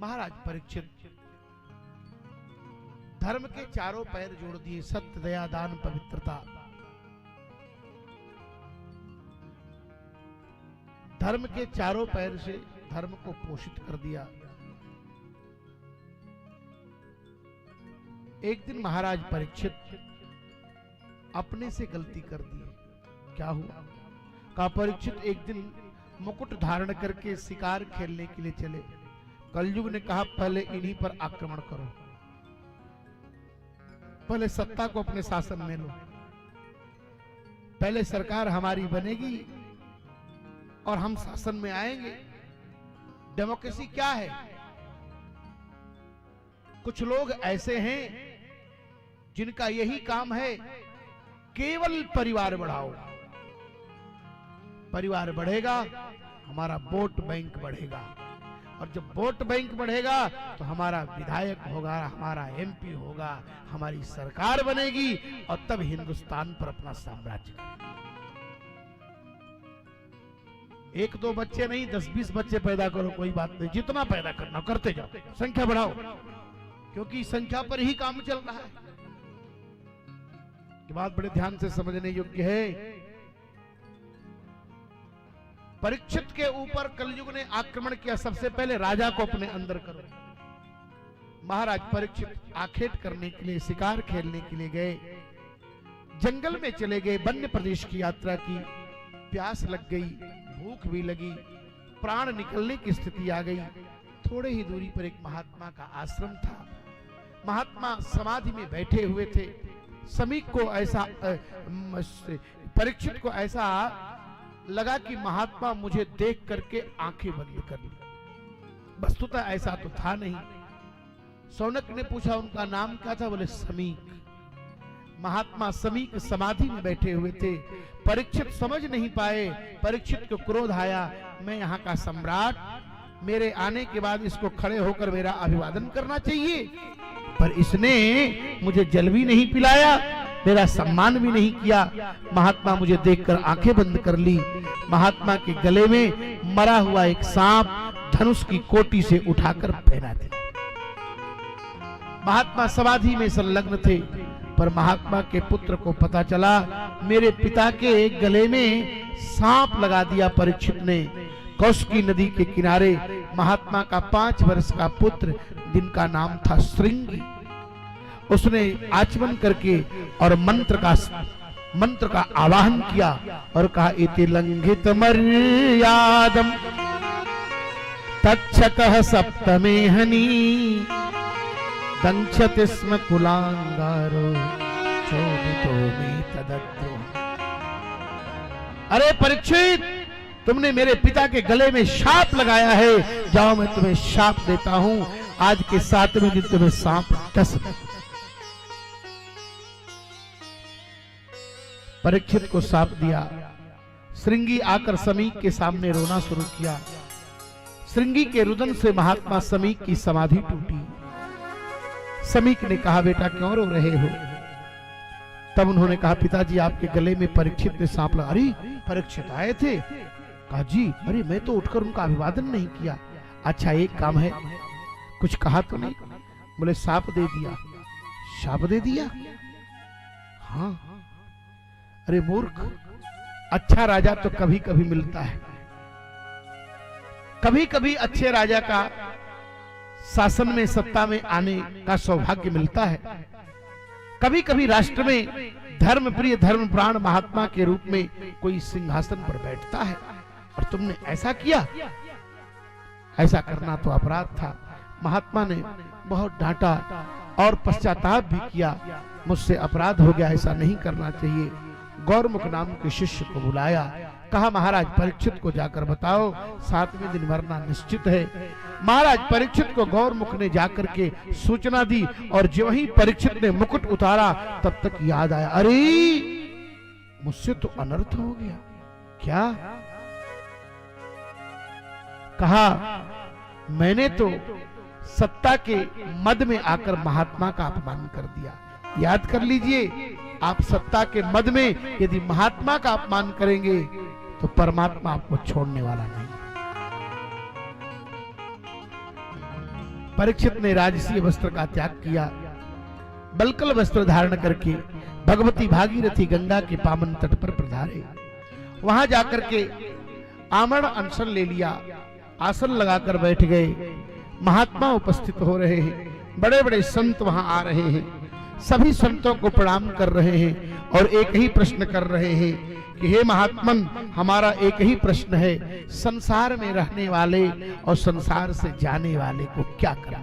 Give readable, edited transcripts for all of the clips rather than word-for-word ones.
महाराज परीक्षित धर्म के चारों पैर जोड़ दिए, सत्य, दया, दान, पवित्रता। धर्म के चारों पैर से धर्म को पोषित कर दिया। एक दिन महाराज परीक्षित अपने से गलती कर दी। क्या हुआ? कहा परीक्षित एक दिन मुकुट धारण करके शिकार खेलने के लिए चले। कलयुग ने कहा पहले इन्हीं पर आक्रमण करो, पहले सत्ता को अपने शासन में लो, पहले सरकार हमारी बनेगी और हम शासन में आएंगे। डेमोक्रेसी क्या है? कुछ लोग ऐसे हैं जिनका यही काम है, केवल परिवार बढ़ाओ। परिवार बढ़ेगा, हमारा वोट बैंक बढ़ेगा, और जब वोट बैंक बढ़ेगा तो हमारा विधायक होगा, हमारा एमपी होगा, हमारी सरकार बनेगी, और तब हिंदुस्तान पर अपना साम्राज्य। एक दो बच्चे नहीं, 10-20 बच्चे पैदा करो, कोई बात नहीं, जितना पैदा करना करते जाओ, संख्या बढ़ाओ, क्योंकि संख्या पर ही काम चल रहा है। ये बात बड़े ध्यान से समझने योग्य है। परीक्षित के ऊपर कलयुग ने आक्रमण किया। सबसे पहले राजा को अपने अंदर करो। महाराज परीक्षित आखेट करने के लिए, शिकार खेलने के लिए गए, जंगल में चले गए, वन्य प्रदेश की यात्रा की। प्यास लग गई, भूख भी लगी, प्राण निकलने की स्थिति आ गई। थोड़े ही दूरी पर एक महात्मा का आश्रम था। महात्मा समाधि में बैठे हुए थे। समीक को ऐसा परीक्षित को ऐसा लगा कि महात्मा मुझे देख करके आंखें बंद कर ली। वस्तुतः ऐसा तो था नहीं। शौनक ने पूछा उनका नाम क्या था? बोले समीक। महात्मा समीक समाधि में बैठे हुए थे। परीक्षित समझ नहीं पाए। परीक्षित को क्रोध आया, मैं यहाँ का सम्राट, मेरे आने के बाद इसको खड़े होकर मेरा अभिवादन करना चाहिए, पर इसने मुझे जल भी नहीं पिलाया, मेरा सम्मान भी नहीं किया। महात्मा मुझे देखकर आंखें बंद कर ली। महात्मा के गले में मरा हुआ एक सांप धनुष की कोटि से उठाकर पहना दिया। महात्मा समाधि में संलग्न थे, पर महात्मा के पुत्र को पता चला मेरे पिता के गले में सांप लगा दिया परीक्षित ने। कौशिकी नदी के किनारे महात्मा का 5 वर्ष का पुत्र, जिनका नाम था श्रृंगी, उसने आचमन करके और मंत्र का आवाहन किया और कहा इति लंघित मर्यादम तक्षकः सप्तमे हनी दंक्षति स्म कुलांगारो चोदितो मे तदद्रोह। अरे परीक्षित, तुमने मेरे पिता के गले में शाप लगाया है, जाओ मैं तुम्हें शाप देता हूं, आज के 7वें दिन तुम्हें सांप डस। परीक्षित को शाप दिया। श्रृंगी आकर समीक के सामने रोना शुरू किया। श्रृंगी के रुदन से महात्मा समीक की समाधि टूटी। समीक ने कहा बेटा क्यों रो रहे हो? तब उन्होंने कहा पिताजी आपके गले में परीक्षित ने सांप लगा। अरे परीक्षित आए थे? कहा जी, अरे मैं तो उठकर उनका अभिवादन नहीं किया। अच्छा एक काम है, कुछ कहा तो नहीं? बोले सांप दे दिया। शाप दे दिया? हाँ। अरे मूर्ख, अच्छा राजा तो कभी कभी मिलता है। कभी कभी अच्छे राजा का शासन में, सत्ता में आने का सौभाग्य मिलता है। कभी कभी राष्ट्र में धर्म प्रिय, धर्म प्राण महात्मा के रूप में कोई सिंहासन पर बैठता है, और तुमने ऐसा किया। ऐसा करना तो अपराध था। महात्मा ने बहुत डांटा और पश्चाताप भी किया, मुझसे अपराध हो गया, ऐसा नहीं करना चाहिए। गौरमुख नाम के शिष्य को बुलाया, कहा महाराज परीक्षित को जाकर बताओ 7वें दिन मरना निश्चित है। महाराज परीक्षित को गौरमुख ने जाकर के सूचना दी, और जो ही परीक्षित ने मुकुट उतारा तब तक याद आया, अरे मुझसे तो अनर्थ हो गया। क्या? कहा मैंने तो सत्ता के मद में आकर महात्मा का अपमान कर दिया। याद कर लीजिए, आप सत्ता के मद में यदि महात्मा का अपमान करेंगे तो परमात्मा आपको छोड़ने वाला नहीं। परीक्षित ने राजसी वस्त्र का त्याग किया, बलकल वस्त्र धारण करके भगवती भागीरथी गंगा के पावन तट पर पधारे। वहां जाकर के आमरण अनशन ले लिया, आसन लगाकर बैठ गए। महात्मा उपस्थित हो रहे हैं, बड़े बड़े संत वहां आ रहे हैं, सभी संतों को प्रणाम कर रहे हैं और एक ही प्रश्न कर रहे हैं कि हे महात्मन, हमारा एक ही प्रश्न है, संसार में रहने वाले और संसार से जाने वाले को क्या करना?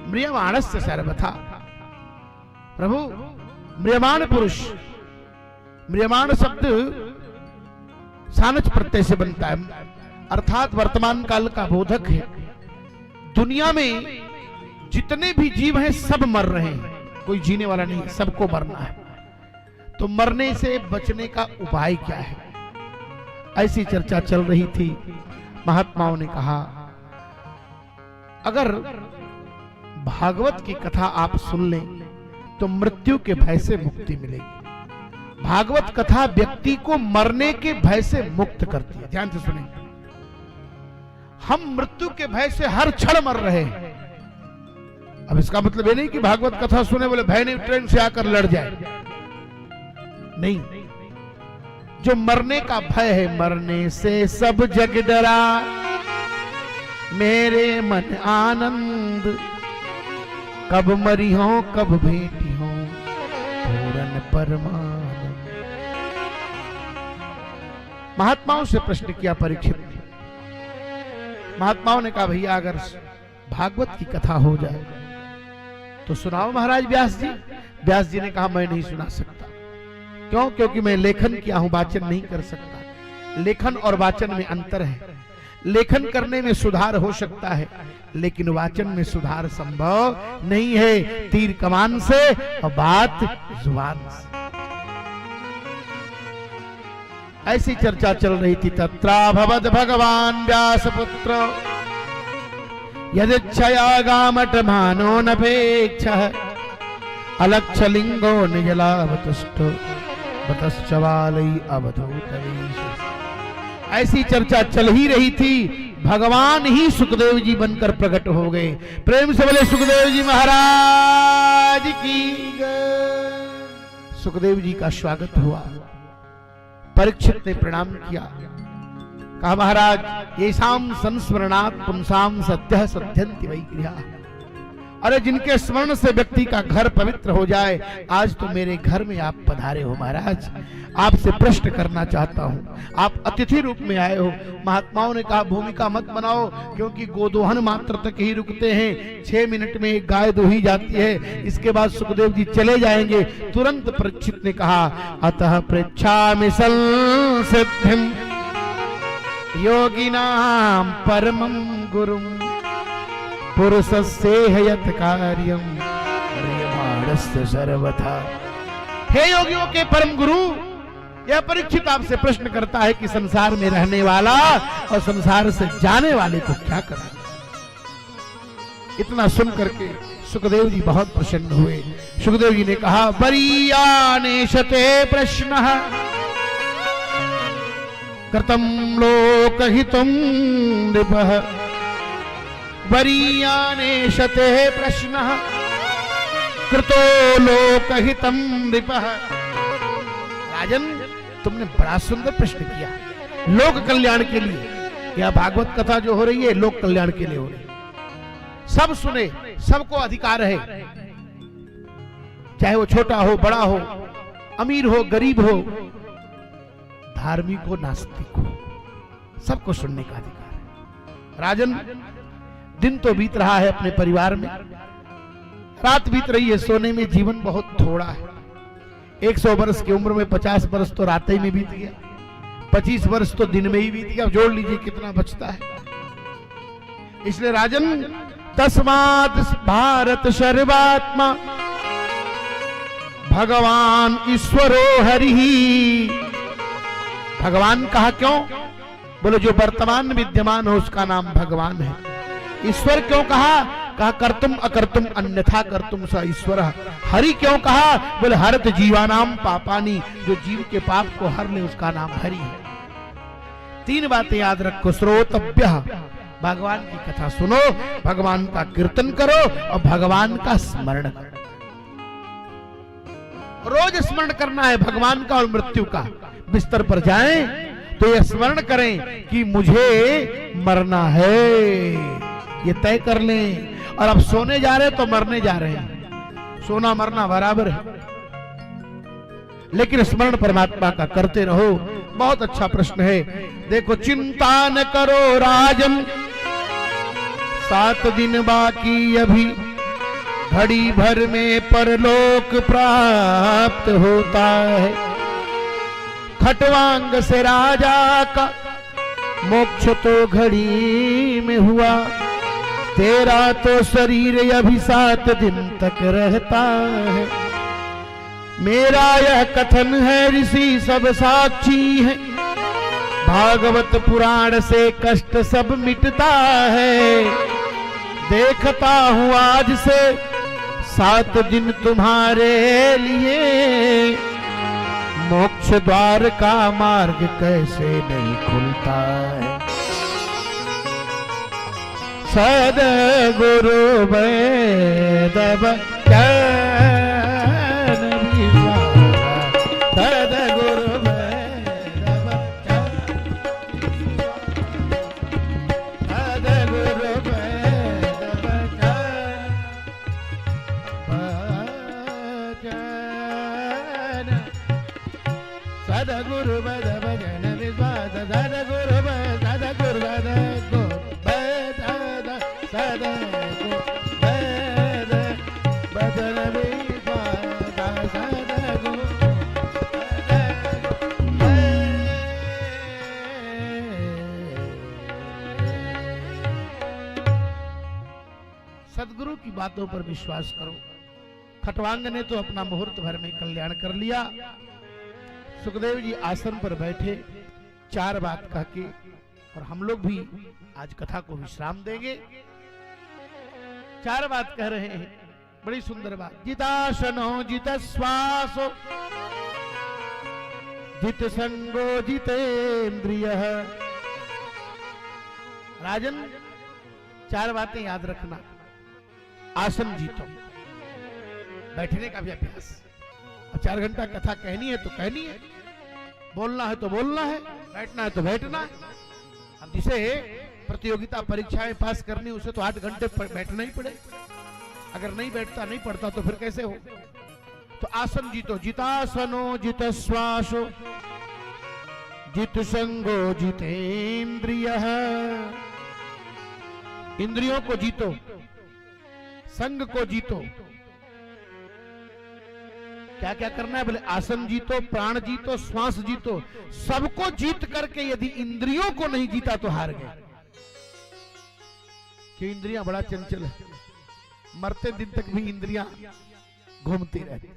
म्रियमाणस्य सर्वथा। प्रभु, म्रियमाण पुरुष, म्रियमाण शब्द सानच प्रत्यय से बनता है, अर्थात वर्तमान काल का बोधक है। दुनिया में जितने भी जीव हैं सब मर रहे हैं, कोई जीने वाला नहीं, सबको मरना है। तो मरने से बचने का उपाय क्या है? ऐसी चर्चा चल रही थी। महात्माओं ने कहा, अगर भागवत की कथा आप सुन लें तो मृत्यु के भय से मुक्ति मिलेगी। भागवत कथा व्यक्ति को मरने के भय से मुक्त करती है। ध्यान से सुनें, हम मृत्यु के भय से हर क्षण मर रहे हैं। अब इसका मतलब ये नहीं कि भागवत कथा सुने बोले भय नहीं ट्रेन से आकर लड़ जाए, नहीं। जो मरने का भय है, मरने से सब जग डरा, मेरे मन आनंद, कब मरी हो कब भेटी हो पूरन परमानंद। महात्माओं से प्रश्न किया परीक्षित ने। महात्माओं ने कहा, भैया अगर भागवत की कथा हो जाए तो सुनाओ महाराज व्यास जी। व्यास जी ने कहा, मैं नहीं सुना सकता। क्यों? क्योंकि मैं लेखन किया हूं, वाचन नहीं कर सकता। लेखन और वाचन में अंतर है। लेखन करने में सुधार हो सकता है, लेकिन वाचन में सुधार संभव नहीं है। तीर कमान से और बात जुबान से। ऐसी चर्चा चल रही थी। तत्रा भवद भगवान व्यासपुत्र यदिच्छया गामट मानो नपेक्ष अलक्ष लिंगो निजलावतुष्टो बतश्चवालई अवधूतवेश। ऐसी चर्चा चल ही रही थी, भगवान ही सुखदेव जी बनकर प्रकट हो गए। प्रेम से बोले सुखदेव जी महाराज की जय। सुखदेव जी का स्वागत हुआ। परीक्षित ने प्रणाम किया, कहा महाराज येषाम संस्मरणात् पुंसाम सत्यः सत्यन्ति वै गृहाः। अरे जिनके स्मरण से व्यक्ति का घर पवित्र हो जाए, आज तो मेरे घर में आप पधारे हो महाराज। आपसे प्रश्न करना चाहता हूं, आप अतिथि रूप में आए हो। महात्माओं ने कहा, भूमिका मत बनाओ, क्योंकि गोदोहन मात्र तक ही रुकते हैं। 6 मिनट में एक गाय दोही जाती है, इसके बाद सुखदेव जी चले जाएंगे। तुरंत परीक्षित ने कहा, अतः पृच्छामि संसिद्धिं योगिनां परमं गुरुं पुरुषस्य यत् कार्यं म्रियमाणस्य सर्वथा। हे योगियों के परम गुरु, यह परीक्षित आपसे प्रश्न करता है कि संसार में रहने वाला और संसार से जाने वाले को क्या करना। इतना सुन करके सुखदेव जी बहुत प्रसन्न हुए। सुखदेव जी ने कहा, वरीयानेशते प्रश्नः कृतं लोकहितं नृपः। वरीयानेशते प्रश्नः कृतो लोकहितं नृपः। राजन, तुमने बड़ा सुंदर प्रश्न किया, लोक कल्याण के लिए। यह भागवत कथा जो हो रही है लोक कल्याण के लिए हो रही है। सब सुने, सबको अधिकार है, चाहे वो छोटा हो बड़ा हो, अमीर हो गरीब हो, धार्मिक हो नास्तिक हो, सबको सुनने का अधिकार है। राजन, दिन तो बीत रहा है अपने परिवार में, रात बीत रही है, सोने में जीवन बहुत थोड़ा है। 100 वर्ष की उम्र में 50 वर्ष तो रात ही में बीत गया, 25 वर्ष तो दिन में ही बीत गया। जोड़ लीजिए कितना बचता है। इसलिए राजन, तस्मात् भारत सर्वात्मा भगवान ईश्वरो हरि। भगवान कहा क्यों? बोले जो वर्तमान विद्यमान हो उसका नाम भगवान है। ईश्वर क्यों कहा? कहा कर्तुम अकर्तुम अन्यथा कर्तुम स ईश्वर। हरि क्यों कहा? बोले हरत जीवानाम पापानी, जो जीव के पाप को हर ले उसका नाम हरि है। 3 बातें याद रखो। श्रोतव्य, भगवान की कथा सुनो, भगवान का कीर्तन करो और भगवान का स्मरण करो। रोज स्मरण करना है भगवान का और मृत्यु का। बिस्तर पर जाएं तो ये स्मरण करें कि मुझे मरना है, ये तय कर लें। और अब सोने जा रहे तो मरने जा रहे हैं, सोना मरना बराबर है, लेकिन स्मरण परमात्मा का करते रहो। बहुत अच्छा प्रश्न है, देखो। चिंता न करो राजन, 7 दिन बाकी अभी, घड़ी भर में परलोक प्राप्त होता है। खटवांग से राजा का मोक्ष तो घड़ी में हुआ, तेरा तो शरीर अभी 7 दिन तक रहता है। मेरा यह कथन है, ऋषि सब साक्षी है, भागवत पुराण से कष्ट सब मिटता है। देखता हूँ आज से 7 दिन तुम्हारे लिए, मोक्ष द्वार का मार्ग कैसे नहीं खुलता है। सद्गुरु वेद वचन विश्वासा, सद्गुरु वेद वचन, सद्गुरु वेद वचन, सद्गुरु वेद वचन विश्वास, सद्गुरु वेद, सद्गुरु वेद, सदगुरु की बातों पर विश्वास करो। खटवांग ने तो अपना मुहूर्त भर में कल्याण कर लिया। सुखदेव जी आसन पर बैठे 4 बात कह के, और हम लोग भी आज कथा को विश्राम देंगे। 4 बात कह रहे हैं, बड़ी सुंदर बात। जितासनो जित श्वासो, जित संगो जितेन्द्रिय। राजन 4 बातें याद रखना। आसन जीतो, बैठने का भी अभ्यास। 4 घंटा कथा कहनी है तो कहनी है, बोलना है तो बोलना है, बैठना है तो बैठना है। अब जिसे प्रतियोगिता परीक्षाएं पास करनी, उसे तो 8 घंटे बैठना ही पड़े। अगर नहीं बैठता, नहीं पढ़ता तो फिर कैसे हो। तो आसन जीतो। जितासनो जित श्वासो, जित संगो जितेन्द्रिय। इंद्रियों को जीतो, संग को जीतो। क्या क्या करना है बोले? आसन जीतो, प्राण जीतो, श्वास जीतो। सबको जीत करके यदि इंद्रियों को नहीं जीता तो हार गए। कि इंद्रियां बड़ा चंचल है, मरते दिन तक भी इंद्रियां घूमती रहती।